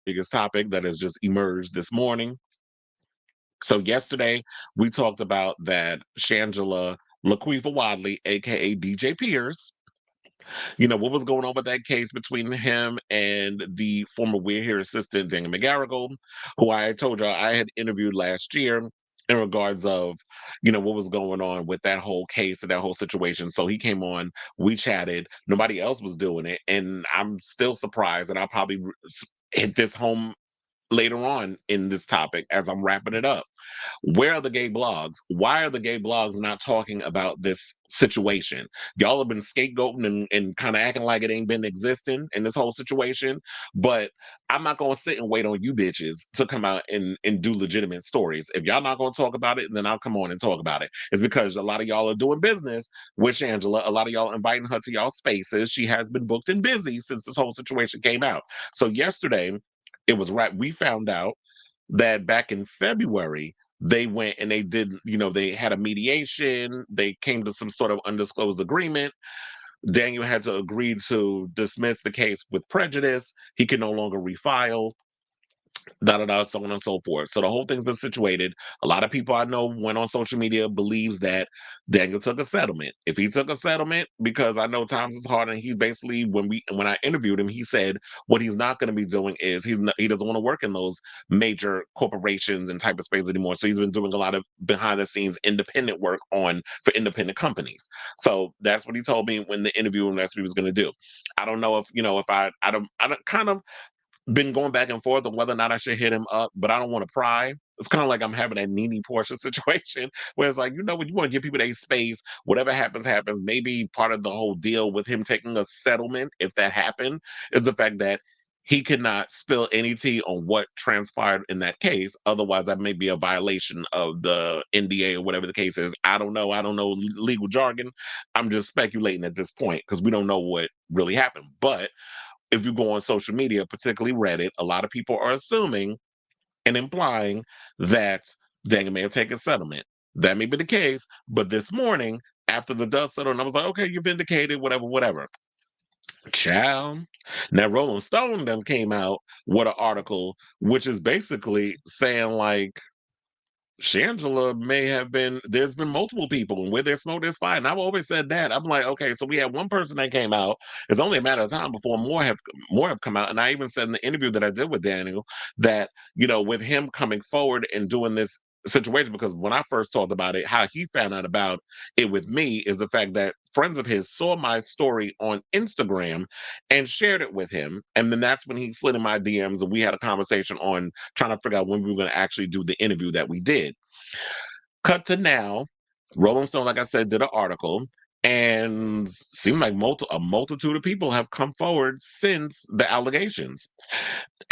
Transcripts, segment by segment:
biggest topic that has just emerged this morning. So yesterday we talked about that Shangela Laquifa Wadley, aka DJ Pierce, what was going on with that case between him and the former We're Here assistant, Daniel McGarrigle, who I had told y'all I had interviewed last year in regards of, what was going on with that whole case and that whole situation. So he came on, we chatted, nobody else was doing it. And I'm still surprised, and I'll probably hit this home later on in this topic as I'm wrapping it up. Where are the gay blogs? Why are the gay blogs not talking about this situation? Y'all have been scapegoating and kind of acting like it ain't been existing in this whole situation. But I'm not going to sit and wait on you bitches to come out and do legitimate stories. If y'all not going to talk about it, then I'll come on and talk about it. It's because a lot of y'all are doing business with Shangela. A lot of y'all inviting her to y'all spaces. She has been booked and busy since this whole situation came out. So yesterday, it was right. We found out that back in February, they went and they did, they had a mediation. They came to some sort of undisclosed agreement. Daniel had to agree to dismiss the case with prejudice. He can no longer refile, da da da, so on and so forth. So the whole thing's been situated. A lot of people I know went on social media believes that Daniel took a settlement. If he took a settlement, because I know times is hard, and he basically when I interviewed him, he said what he's not going to be doing is he doesn't want to work in those major corporations and type of space anymore. So he's been doing a lot of behind the scenes independent work on for independent companies. So that's what he told me when the interview, and that's what he was going to do. I don't know if I don't kind of been going back and forth on whether or not I should hit him up, but I don't want to pry. It's kind of like I'm having that Nene Portia situation where it's like, when you want to give people their space, whatever happens, happens. Maybe part of the whole deal with him taking a settlement, if that happened, is the fact that he could not spill any tea on what transpired in that case. Otherwise, that may be a violation of the NDA or whatever the case is. I don't know. I don't know legal jargon. I'm just speculating at this point because we don't know what really happened. But if you go on social media, particularly Reddit, a lot of people are assuming and implying that Daniel may have taken settlement. That may be the case, but this morning, after the dust settled, and I was like, okay, you're vindicated, whatever, whatever. Child. Now, Rolling Stone then came out with an article, which is basically saying like, Shangela may have been, there's been multiple people, and where there's smoke, there's fire. And I've always said that. I'm like, okay, so we had one person that came out. It's only a matter of time before more have come out. And I even said in the interview that I did with Daniel that, with him coming forward and doing this situation, because when I first talked about it, how he found out about it with me is the fact that friends of his saw my story on Instagram and shared it with him. And then that's when he slid in my DMs and we had a conversation on trying to figure out when we were going to actually do the interview that we did. Cut to now, Rolling Stone, like I said, did an article, and seemed like a multitude of people have come forward since the allegations.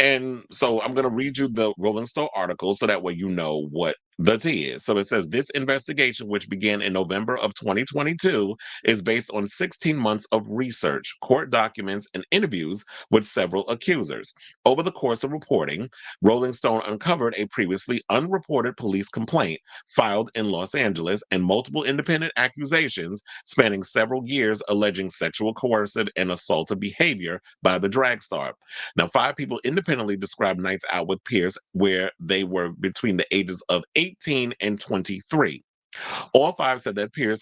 And so I'm going to read you the Rolling Stone article so that way you know what the tea is. So it says this investigation, which began in November of 2022, is based on 16 months of research, court documents, and interviews with several accusers. Over the course of reporting, Rolling Stone uncovered a previously unreported police complaint filed in Los Angeles and multiple independent accusations spanning several years alleging sexual, coercive, and assaultive behavior by the drag star. Now, 5 people independently described nights out with Pierce where they were between the ages of 18 and 23. All 5 said that Pierce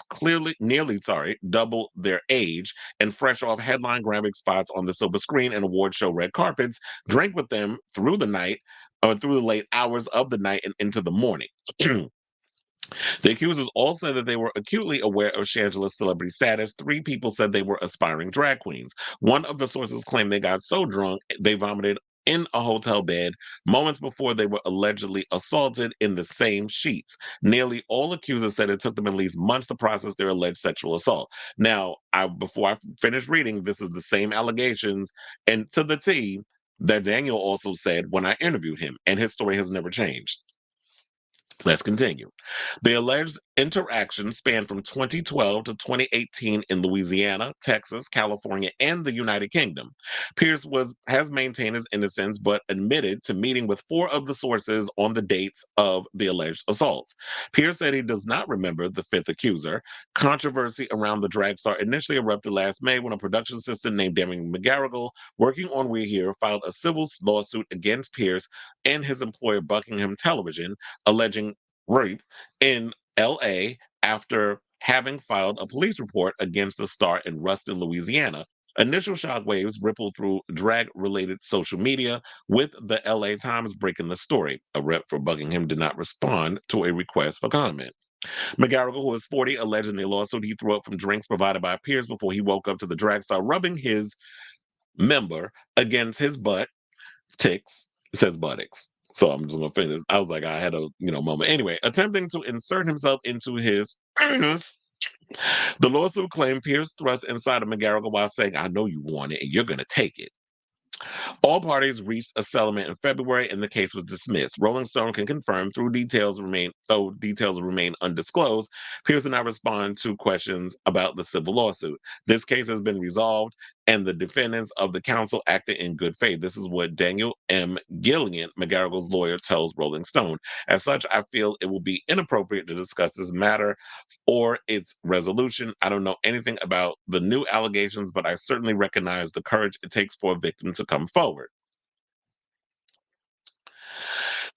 doubled their age and fresh off headline grabbing spots on the silver screen and award show red carpets, drank with them through the night or through the late hours of the night and into the morning. The accusers all said that they were acutely aware of Shangela's celebrity status. 3 people said they were aspiring drag queens. One of the sources claimed they got so drunk they vomited in a hotel bed moments before they were allegedly assaulted in the same sheets. Nearly all accusers said it took them at least months to process their alleged sexual assault. Now, before I finish reading, this is the same allegations and to the T that Daniel also said when I interviewed him, and his story has never changed. Let's continue. The alleged interaction spanned from 2012 to 2018 in Louisiana, Texas, California, and the United Kingdom. Pierce has maintained his innocence but admitted to meeting with four of the sources on the dates of the alleged assaults. Pierce said he does not remember the fifth accuser. Controversy around the drag star initially erupted last May when a production assistant named Demi McGarrigle, working on We're Here, filed a civil lawsuit against Pierce and his employer Buckingham Television, alleging rape in LA after having filed a police report against the star in Ruston, Louisiana. Initial shockwaves rippled through drag related social media, with the LA Times breaking the story. A rep for Buckingham did not respond to a request for comment. McGarrigle, who is 40, alleged in the lawsuit he threw up from drinks provided by peers before he woke up to the drag star rubbing his member against his butt ticks. It says buttocks. So I'm just gonna finish. I was like, I had a moment. Anyway, attempting to insert himself into his anus, the lawsuit claimed Pierce thrust inside of McGarrigle while saying, "I know you want it, and you're gonna take it." All parties reached a settlement in February, and the case was dismissed. Rolling Stone can confirm, though details remain undisclosed, Pierce did not respond to questions about the civil lawsuit. This case has been resolved, and the defendants of the council acted in good faith. This is what Daniel M. Gillian, McGarrigle's lawyer, tells Rolling Stone. As such, I feel it will be inappropriate to discuss this matter or its resolution. I don't know anything about the new allegations, but I certainly recognize the courage it takes for a victim to come forward.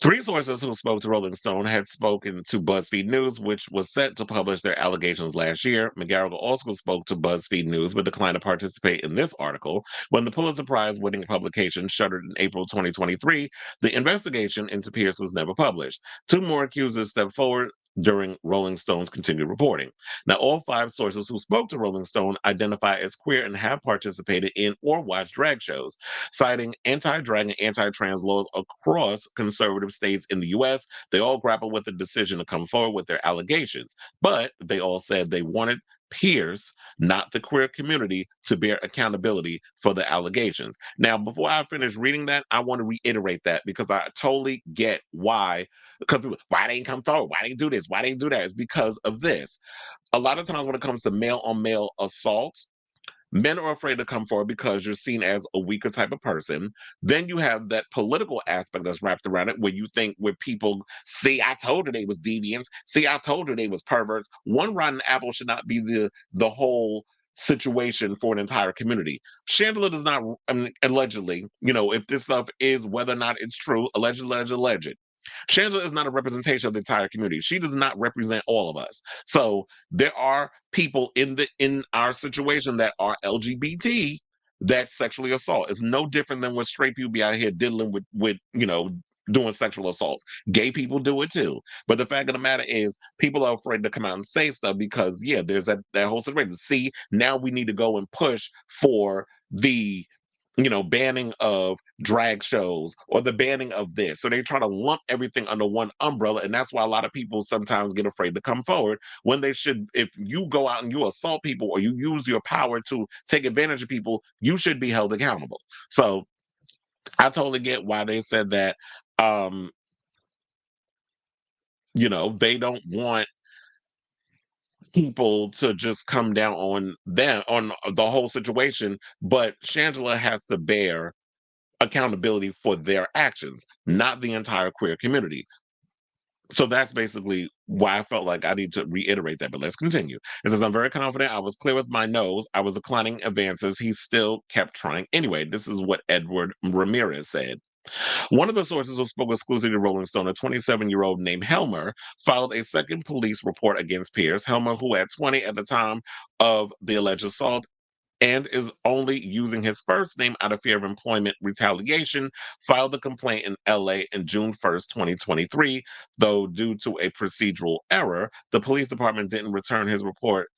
Three sources who spoke to Rolling Stone had spoken to BuzzFeed News, which was set to publish their allegations last year. McGarrigle also spoke to BuzzFeed News, but declined to participate in this article. When the Pulitzer Prize winning publication shuttered in April 2023, the investigation into Pierce was never published. Two more accusers stepped forward during Rolling Stone's continued reporting. Now, all five sources who spoke to Rolling Stone identify as queer and have participated in or watched drag shows, citing anti-drag and anti-trans laws across conservative states in the U.S. They all grapple with the decision to come forward with their allegations, but they all said they wanted Pierce, not the queer community, to bear accountability for the allegations. Now, before I finish reading that, I want to reiterate that because I totally get why. Because people, why they didn't come forward? Why they didn't do this? Why they didn't do that? It's because of this. A lot of times when it comes to male on male assault, men are afraid to come forward because you're seen as a weaker type of person. Then you have that political aspect that's wrapped around it, where you think where people see, I told her they was deviants. See, I told her they was perverts. One rotten apple should not be the whole situation for an entire community. Shangela does not, I mean, allegedly, if this stuff is whether or not it's true, alleged. Shangela is not a representation of the entire community. She does not represent all of us. So there are people in our situation that are LGBT that sexually assault. It's no different than what straight people be out here dealing with doing sexual assaults. Gay people do it too. But the fact of the matter is people are afraid to come out and say stuff because there's that whole situation. See, now we need to go and push for the banning of drag shows or the banning of this. So they try to lump everything under one umbrella. And that's why a lot of people sometimes get afraid to come forward when they should. If you go out and you assault people or you use your power to take advantage of people, you should be held accountable. So I totally get why they said that. Um, they don't want people to just come down on them on the whole situation, but Shangela has to bear accountability for their actions, not the entire queer community. So that's basically why I felt like I need to reiterate that. But let's continue. It says, I'm very confident I was clear with my nose. I was declining advances. He still kept trying. Anyway, this is what Edward Ramirez said. One of the sources who spoke exclusively to Rolling Stone, a 27-year-old named Helmer, filed a second police report against Pierce. Helmer, who had 20 at the time of the alleged assault, and is only using his first name out of fear of employment retaliation, filed the complaint in LA in June 1st, 2023. Though due to a procedural error, the police department didn't return his report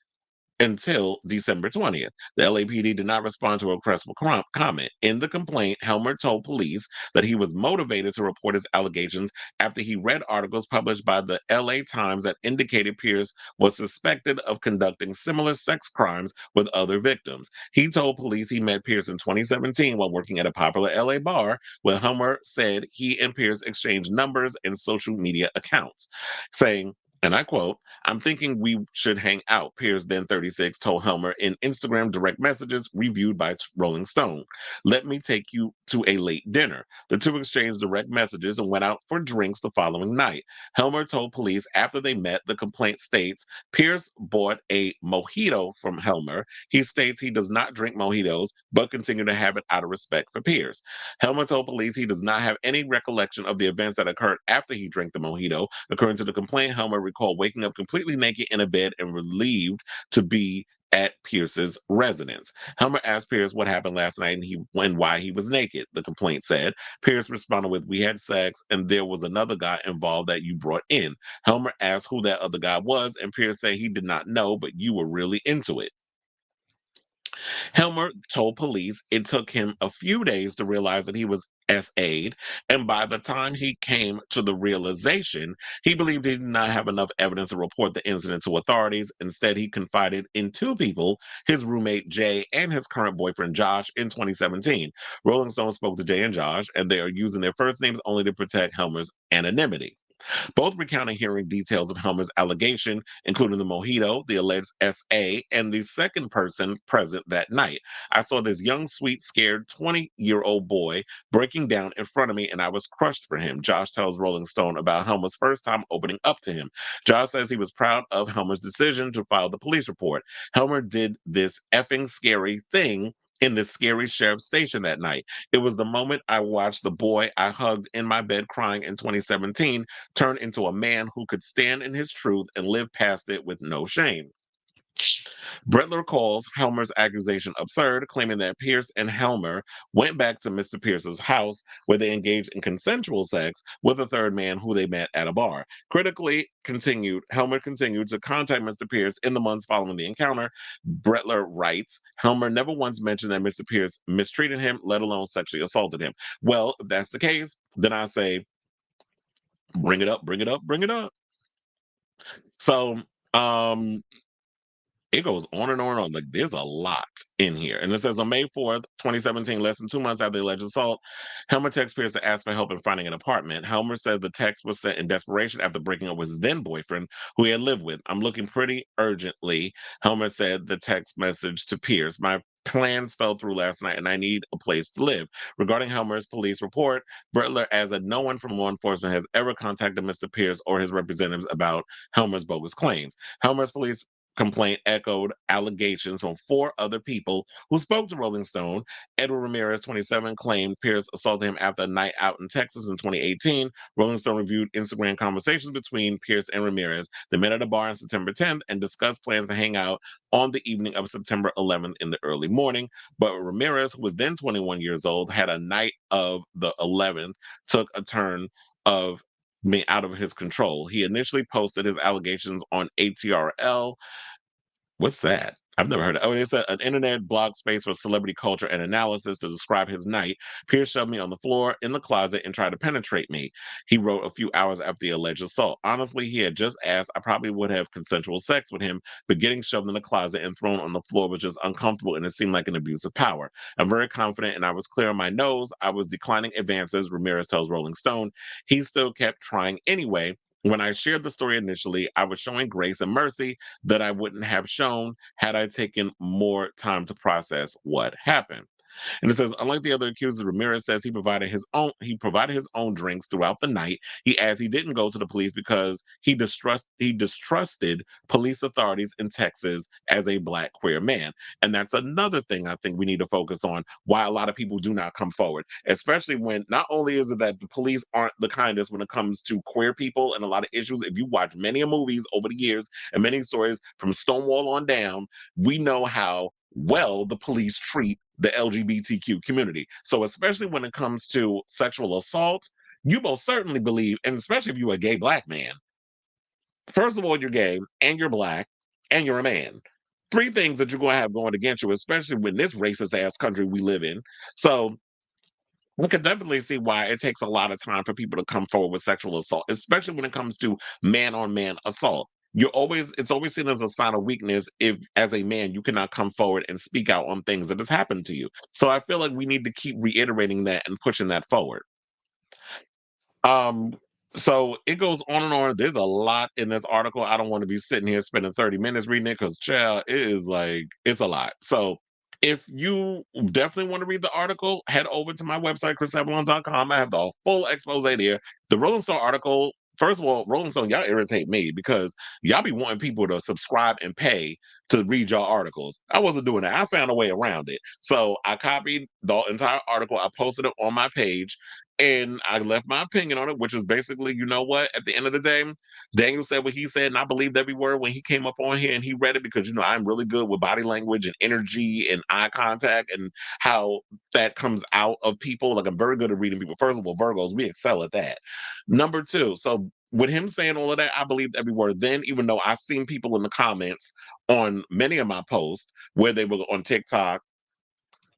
until December 20th. The LAPD did not respond to a request for comment. In the complaint, Helmer told police that he was motivated to report his allegations after he read articles published by the LA Times that indicated Pierce was suspected of conducting similar sex crimes with other victims. He told police he met Pierce in 2017 while working at a popular LA bar, where Helmer said he and Pierce exchanged numbers and social media accounts, saying, and I quote, "I'm thinking we should hang out," Pierce, then 36, told Helmer in Instagram direct messages reviewed by Rolling Stone. "Let me take you to a late dinner." The two exchanged direct messages and went out for drinks the following night. Helmer told police after they met, the complaint states Pierce bought a mojito from Helmer. He states he does not drink mojitos, but continued to have it out of respect for Pierce. Helmer told police he does not have any recollection of the events that occurred after he drank the mojito. According to the complaint, Helmer recalled waking up completely naked in a bed and relieved to be at Pierce's residence. Helmer asked Pierce what happened last night and why he was naked, the complaint said. Pierce responded with, "We had sex and there was another guy involved that you brought in." Helmer asked who that other guy was, and Pierce said he did not know, but you were really into it. Helmer told police it took him a few days to realize that he was SA'd, and by the time he came to the realization, he believed he did not have enough evidence to report the incident to authorities. Instead, he confided in two people, his roommate Jay and his current boyfriend Josh, in 2017. Rolling Stone spoke to Jay and Josh, and they are using their first names only to protect Helmer's anonymity. Both recounting hearing details of Helmer's allegation, including the mojito, the alleged SA, and the second person present that night. "I saw this young, sweet, scared 20-year-old boy breaking down in front of me, and I was crushed for him," Josh tells Rolling Stone about Helmer's first time opening up to him. Josh says he was proud of Helmer's decision to file the police report. "Helmer did this effing scary thing in the scary sheriff's station that night. It was the moment I watched the boy I hugged in my bed crying in 2017 turn into a man who could stand in his truth and live past it with no shame." Bretler calls Helmer's accusation absurd, claiming that Pierce and Helmer went back to Mr. Pierce's house where they engaged in consensual sex with a third man who they met at a bar. Helmer continued to contact Mr. Pierce in the months following the encounter. Bretler writes, "Helmer never once mentioned that Mr. Pierce mistreated him, let alone sexually assaulted him." Well, if that's the case, then I say, bring it up, bring it up, bring it up. So, um, it goes on and on and on. Like, there's a lot in here. And it says on May 4th, 2017, less than 2 months after the alleged assault, Helmer texts Pierce to ask for help in finding an apartment. Helmer says the text was sent in desperation after breaking up with his then boyfriend, who he had lived with. "I'm looking pretty urgently," Helmer said the text message to Pierce. "My plans fell through last night and I need a place to live." Regarding Helmer's police report, Butler adds that no one from law enforcement has ever contacted Mr. Pierce or his representatives about Helmer's bogus claims. Helmer's police complaint echoed allegations from four other people who spoke to Rolling Stone. Edward Ramirez, 27, claimed Pierce assaulted him after a night out in Texas in 2018. Rolling Stone reviewed Instagram conversations between Pierce and Ramirez. They met at a bar on September 10th and discussed plans to hang out on the evening of September 11th in the early morning. But Ramirez, who was then 21 years old, had a night of the 11th, took a turn of being out of his control. He initially posted his allegations on ATRL. What's that? I've never heard of. Oh, it's an internet blog space for celebrity culture and analysis to describe his night. "Pierce shoved me on the floor in the closet and tried to penetrate me," he wrote a few hours after the alleged assault. "Honestly, he had just asked. I probably would have consensual sex with him, but getting shoved in the closet and thrown on the floor was just uncomfortable and it seemed like an abuse of power. I'm very confident and I was clear on my nose. I was declining advances," Ramirez tells Rolling Stone. He still kept trying anyway. "When I shared the story initially, I was showing grace and mercy that I wouldn't have shown had I taken more time to process what happened." And it says, unlike the other accusers, Ramirez says he provided his own drinks throughout the night. He adds he didn't go to the police because he distrusted police authorities in Texas as a black queer man. And that's another thing I think we need to focus on, why a lot of people do not come forward, especially when not only is it that the police aren't the kindest when it comes to queer people and a lot of issues. If you watch many movies over the years and many stories from Stonewall on down, we know how well the police treat the LGBTQ community. So, especially when it comes to sexual assault, you most certainly believe, and especially if you're a gay black man, first of all, you're gay and you're black and you're a man. three things that you're going to have going against you, especially when this racist ass country we live in. So we can definitely see why it takes a lot of time for people to come forward with sexual assault, especially when it comes to man on man assault. It's always seen as a sign of weakness if, as a man, you cannot come forward and speak out on things that has happened to you. So I feel like we need to keep reiterating that and pushing that forward. Um, so it goes on and on. There's a lot in this article. I don't want to be sitting here spending 30 minutes reading it because, child, it is like, it's a lot. So if you definitely want to read the article, head over to my website, chrisavalon.com. I have the full expose there. The Rolling Stone article, first of all, Rolling Stone, y'all irritate me because y'all be wanting people to subscribe and pay to read y'all articles. I wasn't doing that. I found a way around it. So I copied the entire article. I posted it on my page and I left my opinion on it, which was basically, you know what? At the end of the day, Daniel said what he said, and I believed every word when he came up on here and he read it because, I'm really good with body language and energy and eye contact and how that comes out of people. Like, I'm very good at reading people. First of all, Virgos, we excel at that. Number two, so with him saying all of that, I believed every word then, even though I've seen people in the comments on many of my posts where they were on TikTok,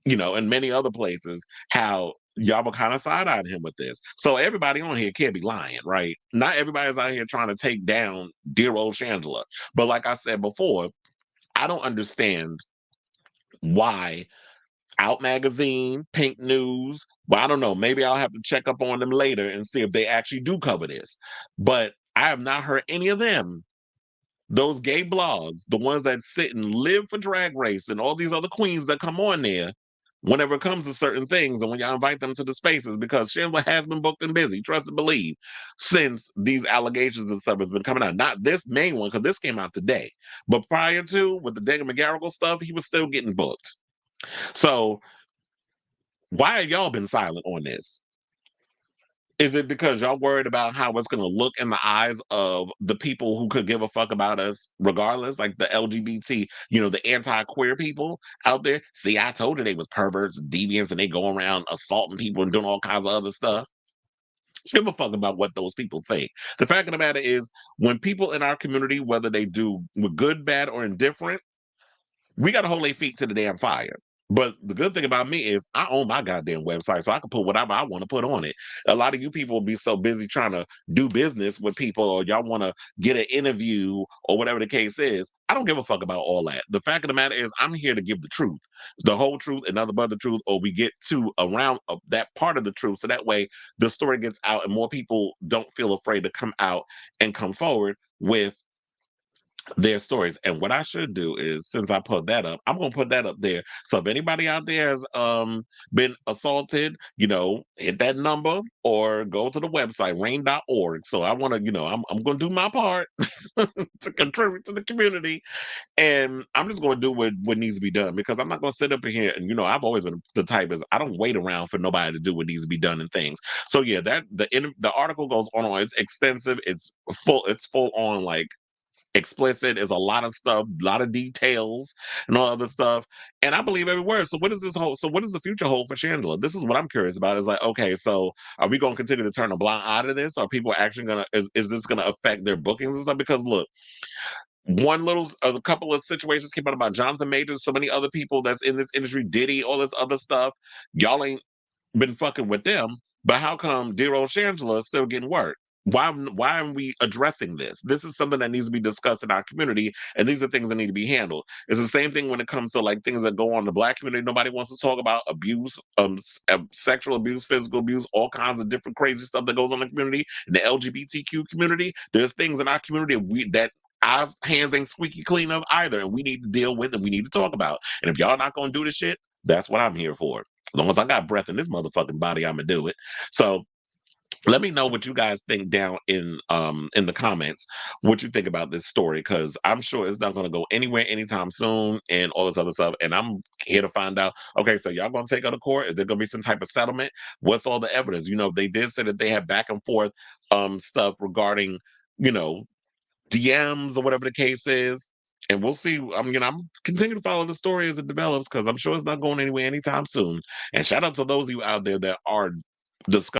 and many other places, how y'all were kind of side-eyeing him with this. So everybody on here can't be lying, right? Not everybody's out here trying to take down dear old Shangela. But like I said before, I don't understand why Out Magazine, Pink News, well, I don't know. Maybe I'll have to check up on them later and see if they actually do cover this. But I have not heard any of them, those gay blogs, the ones that sit and live for Drag Race and all these other queens that come on there, whenever it comes to certain things and when y'all invite them to the spaces, because Shangela has been booked and busy, trust and believe, since these allegations and stuff has been coming out. Not this main one, because this came out today. But prior to, with the Daniel McGarrigle stuff, he was still getting booked. So why have y'all been silent on this? Is it because y'all worried about how it's gonna look in the eyes of the people who could give a fuck about us regardless, like the LGBT, the anti-queer people out there? See, I told you they was perverts, deviants, and they go around assaulting people and doing all kinds of other stuff. Give a fuck about what those people think. The fact of the matter is, when people in our community, whether they do with good, bad, or indifferent, we got to hold their feet to the damn fire. But the good thing about me is I own my goddamn website, so I can put whatever I want to put on it. A lot of you people will be so busy trying to do business with people, or y'all want to get an interview, or whatever the case is. I don't give a fuck about all that. The fact of the matter is, I'm here to give the truth, the whole truth, and nothing but the truth, or we get to around that part of the truth, so that way the story gets out and more people don't feel afraid to come out and come forward with their stories. And what I should do is, since I put that up, I'm gonna put that up there. So if anybody out there has been assaulted, hit that number or go to the website rain.org. So I wanna, I'm gonna do my part to contribute to the community. And I'm just gonna do what needs to be done, because I'm not gonna sit up in here and I've always been the type is I don't wait around for nobody to do what needs to be done and things. So yeah, that the article goes on. It's extensive, it's full on, like, explicit, is a lot of stuff, a lot of details and all other stuff. And I believe every word. So what does the future hold for Chandler? This is what I'm curious about. Is like, okay, so are we gonna continue to turn a blind eye to this? Are people actually gonna is this gonna affect their bookings and stuff? Because look, a couple of situations came out about Jonathan Majors, so many other people that's in this industry, Diddy, all this other stuff. Y'all ain't been fucking with them, but how come dear old Shangela is still getting work? Why aren't we addressing this? This is something that needs to be discussed in our community, and these are things that need to be handled. It's the same thing when it comes to, like, things that go on in the Black community. Nobody wants to talk about abuse, sexual abuse, physical abuse, all kinds of different crazy stuff that goes on in the community. In the LGBTQ community, there's things in our community that our hands ain't squeaky clean of either, and we need to deal with and we need to talk about. And if y'all not gonna do this shit, that's what I'm here for. As long as I got breath in this motherfucking body, I'm gonna do it. So let me know what you guys think down in the comments, what you think about this story, because I'm sure it's not gonna go anywhere anytime soon and all this other stuff. And I'm here to find out, okay, so y'all gonna take her to court? Is there gonna be some type of settlement? What's all the evidence? They did say that they had back and forth stuff regarding, you know, DMs or whatever the case is. And we'll see. I'm continue to follow the story as it develops, because I'm sure it's not going anywhere anytime soon. And shout out to those of you out there that are discussing